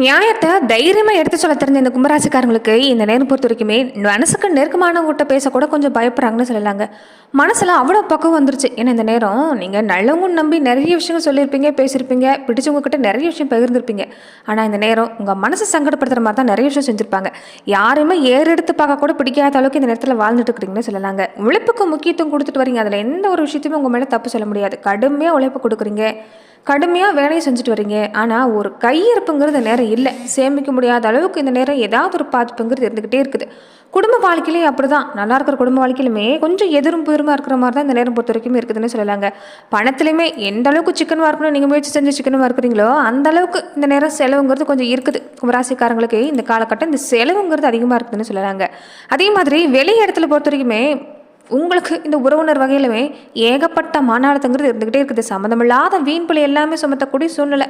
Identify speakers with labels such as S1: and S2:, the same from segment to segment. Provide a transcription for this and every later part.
S1: நியாயத்தை தைரியமா எடுத்து சொல்ல தெரிஞ்ச இந்த கும்பராசிக்காரங்களுக்கு இந்த நேரம் பொறுத்த வரைக்குமே மனசுக்கு நெருக்கமானவங்ககிட்ட பேசக்கூட கொஞ்சம் பயப்படுறாங்கன்னு சொல்லலாங்க. மனசுல அவ்வளோ பக்கம் வந்துருச்சு. ஏன்னா இந்த நேரம் நீங்க நல்லவங்க நம்பி நிறைய விஷயங்கள் சொல்லியிருப்பீங்க, பேசியிருப்பீங்க, பிடிச்சவங்க கிட்ட நிறைய விஷயம் பகிர்ந்திருப்பீங்க. ஆனா இந்த நேரம் உங்க மனசை சங்கடப்படுத்துற மாதிரி தான் நிறைய விஷயம் செஞ்சிருப்பாங்க. யாருமே ஏறெடுத்து பார்க்க கூட பிடிக்காத அளவுக்கு இந்த நேரத்தில் வாழ்ந்துட்டு இருக்கிறீங்கன்னு சொல்லலாங்க. உழைப்புக்கு முக்கியத்துவம் கொடுத்துட்டு வரீங்க. அதுல எந்த ஒரு விஷயத்தையுமே உங்க மேல தப்பு சொல்ல முடியாது. கடுமையா உழைப்பு கொடுக்குறீங்க, கடுமையாக வேலையை செஞ்சுட்டு வரீங்க. ஆனால் ஒரு கையிருப்புங்கிறது நேரம் இல்லை. சேமிக்க முடியாத அளவுக்கு இந்த நேரம் ஏதாவது ஒரு பாதிப்புங்கிறது இருந்துக்கிட்டே இருக்குது. குடும்ப வாழ்க்கையிலே அப்படி தான். நல்லா இருக்கிற குடும்ப வாழ்க்கையிலுமே கொஞ்சம் எதிரும் புதிருமா இருக்கிற மாதிரி தான் இந்த நேரம் பொறுத்த வரைக்கும் இருக்குதுன்னு சொல்லலாங்க. பணத்துலையுமே எந்த அளவுக்கு சிக்கனமாக இருக்கணும் நீங்கள் முயற்சி செஞ்சு சிக்கனமாக இருக்கிறீங்களோ அந்த அளவுக்கு இந்த நேரம் செலவுங்கிறது கொஞ்சம் இருக்குது. கும்பராசிக்காரங்களுக்கு இந்த காலகட்டம் இந்த செலவுங்கிறது அதிகமாக இருக்குதுன்னு சொல்லலாங்க. அதே மாதிரி வெளி இடத்துல பொறுத்த வரைக்குமே உங்களுக்கு இந்த உறவினர் வகையிலுமே ஏகப்பட்ட மன அழுத்தங்கிறது இருந்துக்கிட்டே இருக்குது. சம்மந்தமில்லாத வீண் பழி எல்லாமே சுமத்தக்கூடிய சூழ்நிலை.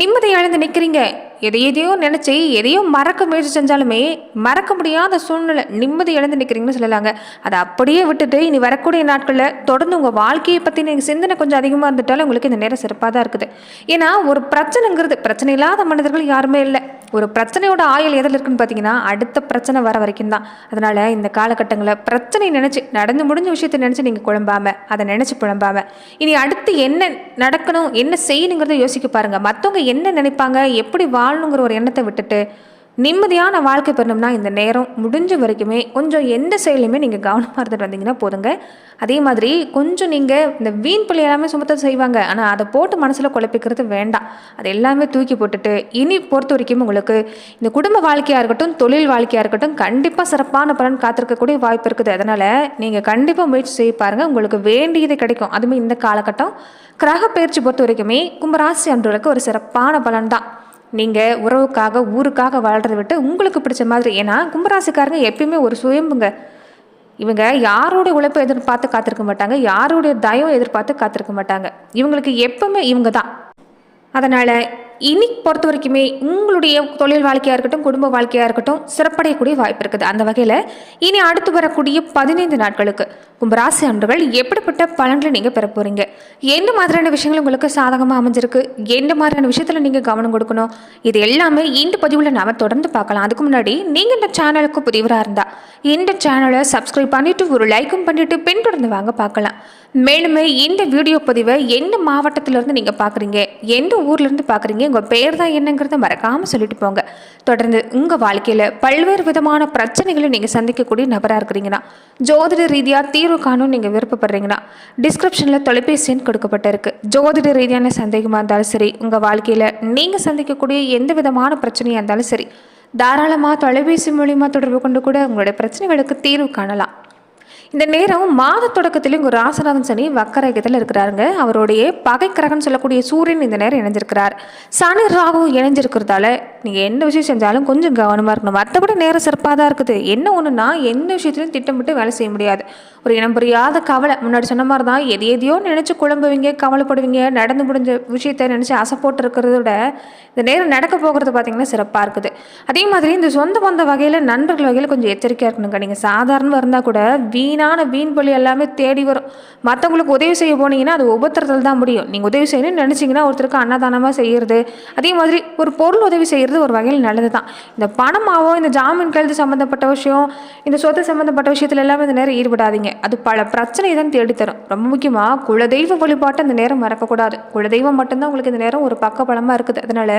S1: நிம்மதி இழந்து நிற்கிறீங்க. எதையோ நினச்சி எதையோ மறக்க முயற்சி செஞ்சாலுமே மறக்க முடியாத சூழ்நிலை. நிம்மதி இழந்து நிற்கிறீங்கன்னு சொல்லலாங்க. அதை அப்படியே விட்டுட்டு இனி வரக்கூடிய நாட்களில் தொடர்ந்து உங்கள் வாழ்க்கையை பற்றி நீங்கள் சிந்தனை கொஞ்சம் அதிகமாக இருந்துட்டாலும் உங்களுக்கு இந்த நேரம் சிறப்பாக தான் இருக்குது. ஏன்னா ஒரு பிரச்சனைங்கிறது பிரச்சனை இல்லாத மனிதர்கள் யாருமே இல்லை. ஒரு பிரச்சனையோட ஆயுள் எதில் இருக்குன்னு பார்த்தீங்கன்னா அடுத்த பிரச்சனை வர வரைக்கும் தான். அதனால் இந்த காலகட்டங்களில் பிரச்சனை நினச்சி நடந்து முடிஞ்ச விஷயத்தை நினச்சி நீங்கள் குழம்பாமல் அதை நினச்சி புலம்பாமல் இனி அடுத்து என்ன நடக்கணும் என்ன செய்யணுங்கிறத யோசிக்க பாருங்கள். மற்றவங்க என்ன நினைப்பாங்க, எப்படி வாழணுங்கிற ஒரு எண்ணத்தை விட்டுட்டு நிம்மதியான வாழ்க்கை பெறணும்னா இந்த நேரம் முடிஞ்ச வரைக்குமே கொஞ்சம் எந்த செயலையுமே நீங்கள் கவனமாக இருந்துட்டு வந்தீங்கன்னா போதுங்க. அதே மாதிரி கொஞ்சம் நீங்கள் இந்த வீண் பழி எல்லாமே சுமத்த செய்வாங்க. ஆனால் அதை போட்டு மனசில் குழப்பிக்கிறது வேண்டாம். அது எல்லாமே தூக்கி போட்டுட்டு இனி பொறுத்த வரைக்கும் உங்களுக்கு இந்த குடும்ப வாழ்க்கையாக இருக்கட்டும், தொழில் வாழ்க்கையாக இருக்கட்டும் கண்டிப்பாக சிறப்பான பலன் காத்திருக்கக்கூடிய வாய்ப்பு இருக்குது. அதனால் நீங்கள் கண்டிப்பாக முயற்சி செய்ய பாருங்கள். உங்களுக்கு வேண்டியது கிடைக்கும். அதுவுமே இந்த காலகட்டம் கிரக பயிற்சி பொறுத்த வரைக்குமே கும்பராசி அன்றவர்களுக்கு ஒரு சிறப்பான பலன் தான். நீங்கள் உறவுக்காக ஊருக்காக வாழ்கிறத விட்டு உங்களுக்கு பிடிச்ச மாதிரி. ஏன்னா கும்பராசிக்காரங்க எப்பயுமே ஒரு சுயம்புங்க. இவங்க யாரோடைய உழைப்பை எதிர்பார்த்து காத்திருக்க மாட்டாங்க, யாரோடைய தயவும் எதிர்பார்த்து காத்திருக்க மாட்டாங்க. இவங்களுக்கு எப்பவுமே இவங்க தான். அதனால் இனி பொறுத்த வரைக்குமே உங்களுடைய தொழில் வாழ்க்கையாக இருக்கட்டும், குடும்ப வாழ்க்கையாக இருக்கட்டும் சிறப்படையக்கூடிய வாய்ப்பு இருக்குது. அந்த வகையில் இனி அடுத்து வரக்கூடிய 15 நாட்களுக்கு கும்பராசி அன்பர்கள் எப்படிப்பட்ட பலன்களை நீங்கள் பெற போகிறீங்க, எந்த மாதிரியான விஷயங்கள் உங்களுக்கு சாதகமாக அமைஞ்சிருக்கு, எந்த மாதிரியான விஷயத்தில் நீங்கள் கவனம் கொடுக்கணும், இது எல்லாமே இந்த பதிவில் நாம் தொடர்ந்து பார்க்கலாம். அதுக்கு முன்னாடி நீங்கள் இந்த சேனலுக்கு புதியவராக இருந்தால் இந்த சேனலை சப்ஸ்கிரைப் பண்ணிவிட்டு ஒரு லைக்கும் பண்ணிவிட்டு பின்தொடர்ந்து வாங்க பார்க்கலாம். மேலுமே இந்த வீடியோ பதிவை எந்த மாவட்டத்திலேருந்து நீங்கள் பார்க்குறீங்க, எந்த ஊர்லேருந்து பார்க்குறீங்க, உங்கள் பேர் தான் என்னங்கிறத மறக்காமல் சொல்லிட்டு போங்க. தொடர்ந்து உங்கள் வாழ்க்கையில் பல்வேறு விதமான பிரச்சனைகளை நீங்கள் சந்திக்கக்கூடிய நபராக இருக்கிறீங்கன்னா, ஜோதிட ரீதியாக தீர்வு காணும் நீங்கள் விருப்பப்படுறீங்கன்னா டிஸ்கிரிப்ஷனில் தொலைபேசி எண் கொடுக்கப்பட்டிருக்கு. ஜோதிட ரீதியான சந்தேகமாக இருந்தாலும் சரி, உங்கள் வாழ்க்கையில் நீங்கள் சந்திக்கக்கூடிய எந்த விதமான பிரச்சனையாக இருந்தாலும் சரி, தாராளமாக தொலைபேசி மூலிமா தொடர்பு கொண்டு கூட உங்களுடைய பிரச்சனைகளுக்கு தீர்வு காணலாம். இந்த நேரம் மாத தொடக்கத்திலும் ஒரு ராசநாதன் சனி வக்கரகத்தில் இருக்கிறாருங்க. அவருடைய பகை கிரகம்னு சொல்லக்கூடிய சூரியன் இந்த நேரம் இணைஞ்சிருக்கிறார். சனி ராகுவும் இணைஞ்சிருக்கிறதால நீங்கள் எந்த விஷயம் செஞ்சாலும் கொஞ்சம் கவனமாக இருக்கணும். மற்றபடி நேரம் சிறப்பாக தான் இருக்குது. என்ன ஒன்றுனா எந்த விஷயத்துலையும் திட்டமிட்டு வேலை செய்ய முடியாது. ஒரு இனம் புரியாத கவலை. முன்னாடி சொன்ன மாதிரி தான் எதையோ நினச்சி குழம்புவீங்க, கவலைப்படுவீங்க. நடந்து முடிஞ்ச விஷயத்தை நினச்சி ஆசை போட்டு இருக்கிறத விட இந்த நேரம் நடக்க போகிறது பார்த்திங்கன்னா சிறப்பாக இருக்குது. அதே மாதிரி இந்த சொந்த பந்த வகையில் நண்பர்கள் வகையில் கொஞ்சம் எச்சரிக்கையாக இருக்கணுங்க. நீங்கள் சாதாரணமாக இருந்தால் கூட வீண் பழி எல்லாமே தேடி வரும். மற்றவங்களுக்கு உதவி செய்ய போனீங்கன்னா அது உபத்திரத்தில் தான் முடியும். நீங்கள் உதவி செய்யணும்னு நினச்சிங்கன்னா ஒருத்தருக்கு அன்னதானமாக செய்கிறது, அதே மாதிரி ஒரு பொருள் உதவி செய்கிறது ஒரு வகையில் நல்லது தான். இந்த பணமாவோ இந்த ஜாமீன் கைது சம்மந்தப்பட்ட விஷயம், இந்த சொத்து சம்மந்தப்பட்ட விஷயத்தில் எல்லாமே இந்த நேரம் ஈடுபடாதீங்க. அது பல பிரச்சனையை தான் தேடித்தரும். ரொம்ப முக்கியமாக குலதெய்வ வழிபாட்டை இந்த நேரம் மறக்கக்கூடாது. குலதெய்வம் மட்டும்தான் உங்களுக்கு இந்த நேரம் ஒரு பக்க பலமாக இருக்குது. அதனால்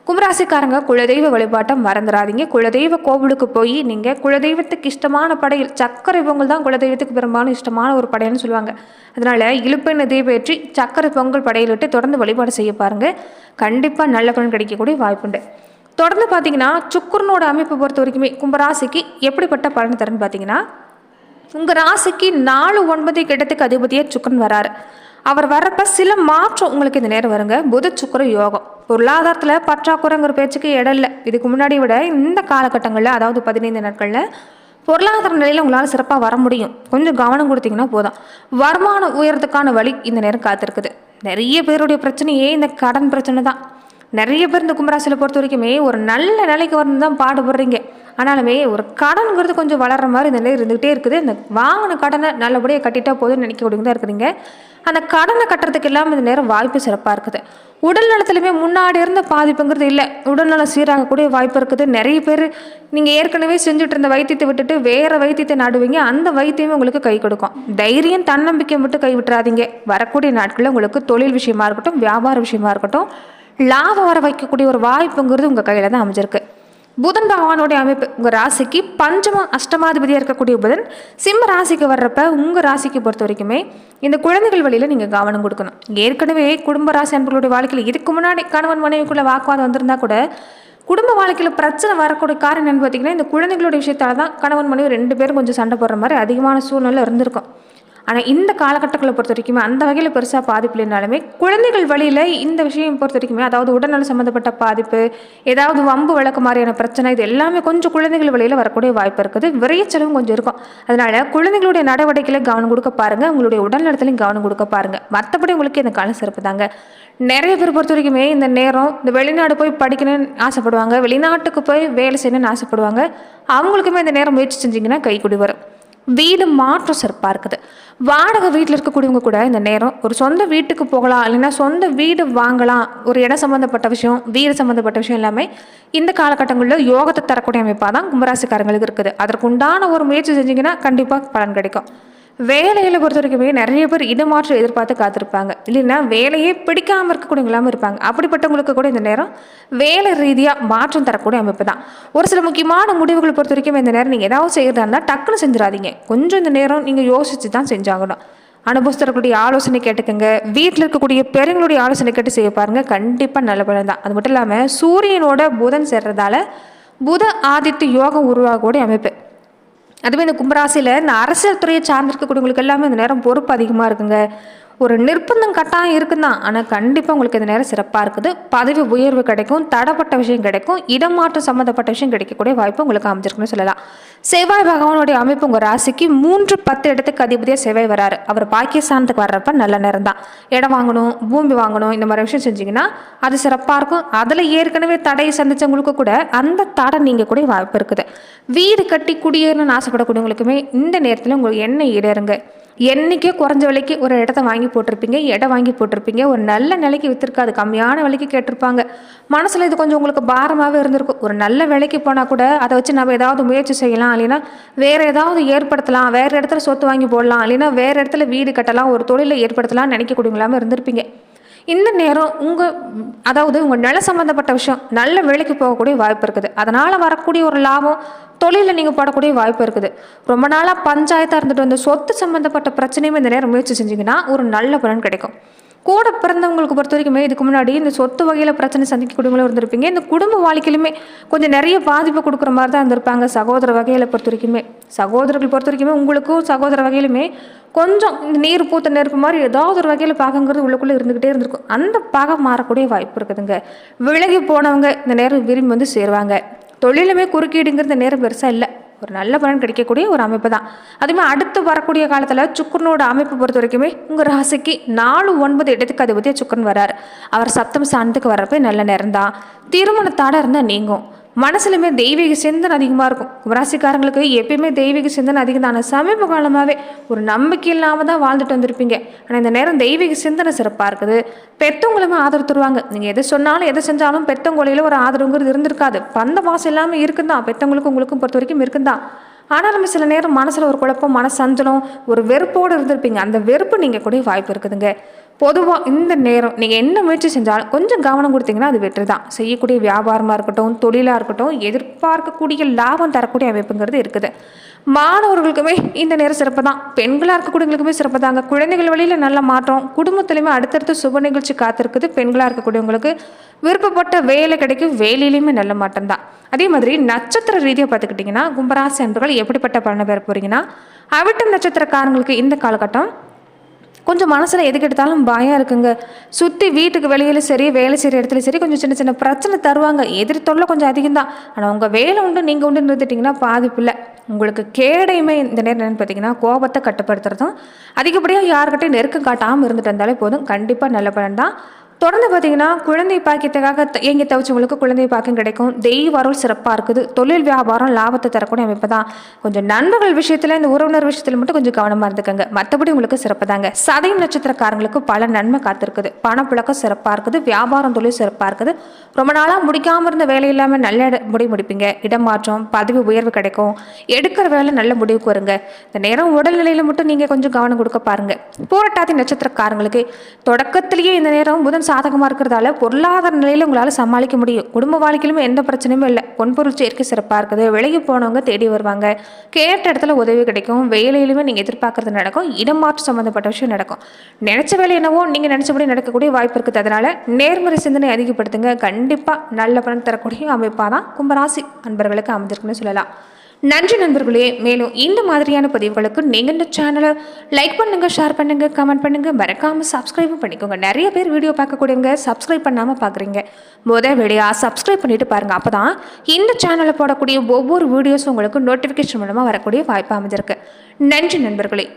S1: கும்பராசிக்காரங்க குலதெய்வ வழிபாட்டை மறந்துடாதீங்க. குலதெய்வ கோவிலுக்கு போய் நீங்கள் குலதெய்வத்துக்கு இஷ்டமான படையல், சக்கரை பொங்கல் தான் குலதெய்வத்துக்கு பெரும்பாலும் இஷ்டமான ஒரு படையல்னு சொல்லுவாங்க. அதனால் இழுப்பெண்ணை தீபேற்றி சக்கரை பொங்கல் படையலிட்டு தொடர்ந்து வழிபாடு செய்ய பாருங்கள். கண்டிப்பாக நல்ல பலன் கிடைக்கக்கூடிய வாய்ப்புண்டு. தொடர்ந்து பார்த்தீங்கன்னா சுக்கிரனோட அமைப்பு பொறுத்த வரைக்குமே கும்பராசிக்கு எப்படிப்பட்ட பலன் தருன்னு பார்த்தீங்கன்னா, உங்கள் ராசிக்கு 4, 9 இடத்துக்கு அதிபதியாக சுக்கிரன் வராரு. அவர் வர்றப்ப சில மாற்றம் உங்களுக்கு இந்த நேரம் வருங்க. புத சுக்கிர யோகம். பொருளாதாரத்தில் பற்றாக்குறைங்கிற பேச்சுக்கு இடம் இல்லை. இதுக்கு முன்னாடி விட இந்த காலகட்டங்களில், அதாவது 15 நாட்களில் பொருளாதார நிலையில் உங்களால் சிறப்பாக வர முடியும். கொஞ்சம் கவனம் கொடுத்தீங்கன்னா போதும். வருமானம் உயரத்துக்கான வழி இந்த நேரம் காத்திருக்குது. நிறைய பேருடைய பிரச்சனையே இந்த கடன் பிரச்சனை தான். நிறைய பேர் இந்த கும்பராசியில் பொறுத்த வரைக்குமே ஒரு நல்ல நிலைக்கு வரணும் தான் பாடுபடுறீங்க. ஆனாலுமே ஒரு கடன்ங்கிறது கொஞ்சம் வளர்ற மாதிரி இந்த நிலை இருந்துகிட்டே இருக்குது. இந்த வாங்கின கடனை நல்லபடியாக கட்டிட்டா போதும்னு நினைக்கக்கூடியவங்க தான் இருக்கிறீங்க. அந்த கடனை கட்டுறதுக்கு இல்லாமல் இந்த நேரம் வாய்ப்பு சிறப்பாக இருக்குது. உடல் நலத்துலையுமே முன்னாடி இருந்த பாதிப்புங்கிறது இல்லை. உடல்நலம் சீராகக்கூடிய வாய்ப்பு இருக்குது. நிறைய பேர் நீங்கள் ஏற்கனவே செஞ்சுட்டு இருந்த வைத்தியத்தை விட்டுட்டு வேறு வைத்தியத்தை நாடுவீங்க. அந்த வைத்தியமே உங்களுக்கு கை கொடுக்கும். தைரியம் தன்னம்பிக்கை மட்டும் கை விட்டுறாதீங்க. வரக்கூடிய நாட்களில் உங்களுக்கு தொழில் விஷயமா இருக்கட்டும், வியாபார விஷயமா இருக்கட்டும், லாபம் வர வைக்கக்கூடிய ஒரு வாய்ப்புங்கிறது உங்கள் கையில் தான் அமைஞ்சிருக்கு. புதன் பகவானுடைய அமைப்பு உங்கள் ராசிக்கு பஞ்சம அஷ்டமாதிபதியாக இருக்கக்கூடிய புதன் சிம்ம ராசிக்கு வர்றப்ப உங்கள் ராசிக்கு பொறுத்த வரைக்குமே இந்த குழந்தைகள் வழியில் நீங்கள் கவனம் கொடுக்கணும். ஏற்கனவே குடும்ப ராசி அன்பர்களுடைய வாழ்க்கையில் இதுக்கு முன்னாடி கணவன் மனைவிக்குள்ள வாக்குவாதம் வந்திருந்தா கூட குடும்ப வாழ்க்கையில் பிரச்சனை வரக்கூடிய காரணம் என்னன்னு பார்த்தீங்கன்னா இந்த குழந்தைகளுடைய விஷயத்தால் தான் கணவன் மனைவி 2 பேரும் கொஞ்சம் சண்டை போடுற மாதிரி அதிகமான சூழ்நிலை இருந்திருக்கும். ஆனால் இந்த காலகட்டங்களை பொறுத்த வரைக்குமே அந்த வகையில் பெருசாக பாதிப்பு இல்லைனாலுமே குழந்தைகள் வழியில் இந்த விஷயம் பொறுத்த வரைக்குமே அதாவது உடல்நல சம்மந்தப்பட்ட பாதிப்பு, ஏதாவது வம்பு வழக்கு மாதிரியான பிரச்சனை, இது எல்லாமே கொஞ்சம் குழந்தைகள் வழியில் வரக்கூடிய வாய்ப்பு இருக்குது. விரைச்சலும் கொஞ்சம் இருக்கும். அதனால் குழந்தைகளுடைய நடவடிக்கையில் கவனம் கொடுக்க பாருங்கள். உங்களுடைய உடல்நலத்திலையும் கவனம் கொடுக்க பாருங்கள். மற்றபடி உங்களுக்கு இந்த காலம் சிறப்பு தாங்க. நிறைய பேர் பொறுத்த வரைக்குமே இந்த நேரம் இந்த வெளிநாடு போய் படிக்கணும்னு ஆசைப்படுவாங்க, வெளிநாட்டுக்கு போய் வேலை செய்யணும்னு ஆசைப்படுவாங்க. அவங்களுக்குமே இந்த நேரம் முயற்சி செஞ்சிங்கன்னா கைக்கூடி வரும். வீடு மாற்றம் சிறப்பாக இருக்குது. வாடகை வீட்டில் இருக்கக்கூடியவங்க கூட இந்த நேரம் ஒரு சொந்த வீட்டுக்கு போகலாம், இல்லைன்னா சொந்த வீடு வாங்கலாம். ஒரு இடம் சம்மந்தப்பட்ட விஷயம், வீடு சம்மந்தப்பட்ட விஷயம் எல்லாமே இந்த காலகட்டங்களில் யோகத்தை தரக்கூடிய அமைப்பாக தான் கும்பராசிக்காரங்களுக்கு இருக்குது. அதற்குண்டான ஒரு முயற்சி செஞ்சிங்கன்னா கண்டிப்பாக பலன் கிடைக்கும். வேலையில் பொறுத்த வரைக்குமே நிறைய பேர் இடமாற்றம் எதிர்பார்த்து காத்திருப்பாங்க, இல்லைன்னா வேலையே பிடிக்காமல் இருக்கக்கூடியவங்களாமல் இருப்பாங்க. அப்படிப்பட்டவங்களுக்கு கூட இந்த நேரம் வேலை ரீதியாக மாற்றம் தரக்கூடிய அமைப்பு தான். ஒரு சில முக்கியமான முடிவுகளை பொறுத்த வரைக்கும் இந்த நேரம் நீங்கள் ஏதாவது செய்கிறதா இருந்தால் டக்குன்னு செஞ்சிடாதீங்க. கொஞ்சம் இந்த நேரம் நீங்கள் யோசித்து தான் செஞ்சாகணும். அனுபவத்தரக்கூடிய ஆலோசனை கேட்டுக்கங்க. வீட்டில் இருக்கக்கூடிய பெரியங்களுடைய ஆலோசனை கேட்டு செய்ய பாருங்கள். கண்டிப்பாக நல்ல பலன் தான். அது மட்டும் இல்லாமல் சூரியனோட புதன் சேர்றதால புத ஆதித்ய யோகம் உருவாகக்கூடிய அமைப்பு. அதுவே இந்த கும்பராசியில் இந்த அரசியல் துறையை சார்ந்திருக்கக்கூடியவங்களுக்கு எல்லாமே இந்த நேரம் பொறுப்பு அதிகமாக இருக்குங்க. ஒரு நிர்பந்தம் கட்டாயம் இருக்குதான், ஆனால் கண்டிப்பாக உங்களுக்கு இந்த நேரம் சிறப்பாக இருக்குது. பதவி உயர்வு கிடைக்கும், தடப்பட்ட விஷயம் கிடைக்கும், இடமாற்றம் சம்மந்தப்பட்ட விஷயம் கிடைக்கக்கூடிய வாய்ப்பு உங்களுக்கு அமைஞ்சிருக்குன்னு சொல்லலாம். செவ்வாய் பகவானுடைய அமைப்பு உங்கள் ராசிக்கு 3-10 இடத்துக்கு அதிபதியாக செவ்வாய் வராரு. அவர் பாகிஸ்தானத்துக்கு வர்றப்ப நல்ல நேரம் தான். இடம் வாங்கணும், பூமி வாங்கணும், இந்த மாதிரி விஷயம் செஞ்சிங்கன்னா அது சிறப்பாக இருக்கும். அதில் ஏற்கனவே தடையை சந்தித்தவங்களுக்கு கூட அந்த தடை நீங்கள் கூட வாய்ப்பு இருக்குது. வீடு கட்டி குடியேறணும்னு ஆசைப்படக்கூடியவங்களுக்குமே இந்த நேரத்தில் உங்களுக்கு என்ன ஈடேறுங்க. என்றைக்கே குறைஞ்ச விலைக்கு ஒரு இடத்த வாங்கி போட்டிருப்பீங்க, இடம் வாங்கி போட்டிருப்பீங்க, ஒரு நல்ல நிலைக்கு விற்றுருக்காது, கம்மியான விலைக்கு கேட்டிருப்பாங்க. மனசில் இது கொஞ்சம் உங்களுக்கு பாரமாகவே இருந்திருக்கும். ஒரு நல்ல விலைக்கு போனால் கூட அதை வச்சு நம்ம ஏதாவது முயற்சி செய்யலாம், இல்லைன்னா வேறு ஏதாவது ஏற்படுத்தலாம், வேறு இடத்துல சொத்து வாங்கி போடலாம், இல்லைன்னா வேறு இடத்துல வீடு கட்டலாம், ஒரு தொழிலை ஏற்படுத்தலாம்னு நினைக்கக்கூடியவங்களாமல் இருந்திருப்பீங்க. இந்த நேரம் உங்கள் நில சம்மந்தப்பட்ட விஷயம் நல்ல விலைக்கு போகக்கூடிய வாய்ப்பு இருக்குது. அதனால் வரக்கூடிய ஒரு லாபம் தொழிலில் நீங்கள் போடக்கூடிய வாய்ப்பு இருக்குது. ரொம்ப நாளாக பஞ்சாயத்தாக இருந்துட்டு வந்த சொத்து சம்மந்தப்பட்ட பிரச்சனையுமே இந்த நேரம் முயற்சி செஞ்சிங்கன்னா ஒரு நல்ல பலன் கிடைக்கும். கூட பிறந்தவங்களுக்கு பொறுத்த வரைக்குமே இதுக்கு முன்னாடி இந்த சொத்து வகையில் பிரச்சனை சந்திக்கக்கூடியவங்களும் இருந்திருப்பீங்க. இந்த குடும்ப வாழ்க்கையிலுமே கொஞ்சம் நிறைய பாதிப்பு கொடுக்குற மாதிரி தான் இருந்திருப்பாங்க. சகோதர வகையில் பொறுத்த வரைக்குமே, சகோதரர்கள் பொறுத்த வரைக்குமே உங்களுக்கும் சகோதர வகையிலுமே கொஞ்சம் இந்த நீர் பூத்த நெருப்பு மாதிரி ஏதாவது ஒரு வகையில் பாகங்கிறது உள்ளுக்குள்ளே இருந்துக்கிட்டே இருந்திருக்கும். அந்த பாகம் மாறக்கூடிய வாய்ப்பு இருக்குதுங்க. விலகி போனவங்க இந்த நேரம் விரும்பி வந்து சேருவாங்க. தொழிலுமே குறுக்கீடுங்கிறது நேரம் பெருசாக இல்லை, ஒரு நல்ல பலன் கிடைக்கக்கூடிய ஒரு அமைப்பு தான். அதுமாதிரி அடுத்து வரக்கூடிய காலத்தில் சுக்கரனோட அமைப்பு பொறுத்த வரைக்குமே உங்கள் ராசிக்கு 4-9 இடத்துக்கு அதிபதியாக சுக்கரன் வராரு. அவர் சப்தம் சாந்தத்துக்கு வர்றப்ப நல்ல நேரம் தான். திருமணத்தாட இருந்தால் நீங்கும். மனசுலையுமே தெய்வீக சிந்தனை அதிகமாக இருக்கும். கும்பராசிக்காரங்களுக்கு எப்பயுமே தெய்வீக சிந்தனை அதிகம் தான். சமீப காலமாகவே ஒரு நம்பிக்கை இல்லாமல் தான் வாழ்ந்துட்டு வந்திருப்பீங்க. ஆனால் இந்த நேரம் தெய்வீக சிந்தனை சிறப்பாக இருக்குது. பெற்றவங்களுமே ஆதரவு தருவாங்க. நீங்கள் எதை சொன்னாலும் எதை செஞ்சாலும் பெற்றவங்களில் ஒரு ஆதரவுங்கிறது இருந்திருக்காது. பந்த பாசம் இல்லாமல் இருக்குந்தான், பெற்றவங்களுக்கும் உங்களுக்கும் பொறுத்த வரைக்கும் இருக்குந்தான். ஆனால் நம்ம சில நேரம் மனசில் ஒரு குழப்பம், மனசஞ்சலம், ஒரு வெறுப்போடு இருந்திருப்பீங்க. அந்த வெறுப்பு நீங்கள் கூட வாய்ப்பு இருக்குதுங்க. பொதுவாக இந்த நேரம் நீங்கள் என்ன முயற்சி செஞ்சாலும் கொஞ்சம் கவனம் கொடுத்தீங்கன்னா அது வெற்றி தான். செய்யக்கூடிய வியாபாரமாக இருக்கட்டும், தொழிலாக இருக்கட்டும், எதிர்பார்க்கக்கூடிய லாபம் தரக்கூடிய அமைப்புங்கிறது இருக்குது. மாணவர்களுக்குமே இந்த நேரம் சிறப்பு தான். பெண்களாக இருக்கக்கூடியவங்களுக்குமே சிறப்பு தாங்க. குழந்தைகள் வழியில் நல்ல மாற்றம், குடும்பத்துலையுமே அடுத்தடுத்து சுப நிகழ்ச்சி காத்திருக்குது. பெண்களாக இருக்கக்கூடியவங்களுக்கு விருப்பப்பட்ட வேலை கிடைக்கும், வேலையிலையுமே நல்ல மாற்றம் தான். அதே மாதிரி நட்சத்திர ரீதியாக பார்த்துக்கிட்டிங்கன்னா கும்பராசி அன்பர்கள் எப்படிப்பட்ட பலனை பெற போகிறீங்கன்னா, அவிட்டம் நட்சத்திரக்காரங்களுக்கு இந்த காலகட்டம் கொஞ்சம் மனசில் எதுக்கு எடுத்தாலும் பயம் இருக்குங்க. சுற்றி வீட்டுக்கு வெளியில் சரி, வேலை செய்கிற இடத்துல சரி, கொஞ்சம் சின்ன சின்ன பிரச்சனை தருவாங்க. எதிர் தொல்லை கொஞ்சம் அதிகம் தான். ஆனால் உங்கள் வேலை உண்டு, நீங்கள் உண்டு நிறுத்திட்டிங்கன்னா பாதிப்பு இல்லை. உங்களுக்கு கேடையுமே இந்த நேரம் என்னென்னு பார்த்தீங்கன்னா கோபத்தை கட்டுப்படுத்துறதும், அதிகப்படியாக யாருக்கிட்டையும் நெருக்கம் காட்டாமல் இருந்துட்டு இருந்தாலே போதும். கண்டிப்பாக நல்ல பலன் தான். தொடர்ந்து பார்த்தீங்கன்னா குழந்தை பாக்கியத்துக்காக ஏங்கி தவிச்சவங்களுக்கு குழந்தை பாக்கியம் கிடைக்கும். தெய்வ அருள் சிறப்பாக இருக்குது. தொழில் வியாபாரம் லாபத்தை தரக்கூடிய அமைப்பு தான். கொஞ்சம் நண்பர்கள் விஷயத்தில் இந்த உறவினர் விஷயத்தில் மட்டும் கொஞ்சம் கவனமாக இருந்துக்கங்க. மற்றபடி உங்களுக்கு சிறப்பு தாங்க. சதயம் நட்சத்திரக்காரங்களுக்கு பல நன்மை காத்திருக்குது. பணப்புழக்கம் சிறப்பாக இருக்குது. வியாபாரம் தொழில் சிறப்பாக இருக்குது. ரொம்ப நாளாக முடிக்காமல் இருந்த வேலை இல்லாமல் நல்ல முடிப்பீங்க. இடமாற்றம் பதவி உயர்வு கிடைக்கும். எடுக்கிற வேலை நல்ல முடிவுக்கு வருங்க. இந்த நேரம் உடல்நிலையில் மட்டும் நீங்கள் கொஞ்சம் கவனம் கொடுக்க பாருங்க. பூரட்டாதி நட்சத்திரக்காரங்களுக்கு தொடக்கத்திலேயே இந்த நேரம் புதன் சாதகமாக இருக்கிறதால பொருளாதார நிலையில் உங்களால் சமாளிக்க முடியும். குடும்ப வாழ்க்கையிலுமே எந்த பிரச்சனையும் இல்லை. பொன்பொருள் சேர்க்கை சிறப்பாக இருக்குது. விலகி போனவங்க தேடி வருவாங்க. கேட்ட இடத்துல உதவி கிடைக்கும். வேலையிலுமே நீங்கள் எதிர்பார்க்கறது நடக்கும். இடமாற்று சம்மந்தப்பட்ட விஷயம் நடக்கும். நினைச்ச வேலை என்னவோ நீங்கள் நினைச்சபடி நடக்கக்கூடிய வாய்ப்பு இருக்குது. அதனால நேர்மறை சிந்தனை அதிகப்படுத்துங்க. கண்டிப்பாக நல்ல பலன் தரக்கூடிய அமைப்பாக தான் கும்பராசி அன்பர்களுக்கு அமைஞ்சிருக்குன்னு சொல்லலாம். நன்றி நண்பர்களே. மேலும் இந்த மாதிரியான பதிவுகளுக்கு நீங்கள் இந்த சேனலை லைக் பண்ணுங்கள், ஷேர் பண்ணுங்கள், கமெண்ட் பண்ணுங்கள், மறக்காமல் சப்ஸ்கிரைபும் பண்ணிக்கோங்க. நிறைய பேர் வீடியோ பார்க்கக்கூடியவங்க சப்ஸ்கிரைப் பண்ணாமல் பார்க்குறீங்க. வீடியோ சப்ஸ்கிரைப் பண்ணிவிட்டு பாருங்கள். அப்போ தான் இந்த சேனலில் போடக்கூடிய ஒவ்வொரு வீடியோஸும் உங்களுக்கு நோட்டிஃபிகேஷன் மூலமாக வரக்கூடிய வாய்ப்பு அமைஞ்சிருக்கு. நன்றி நண்பர்களே.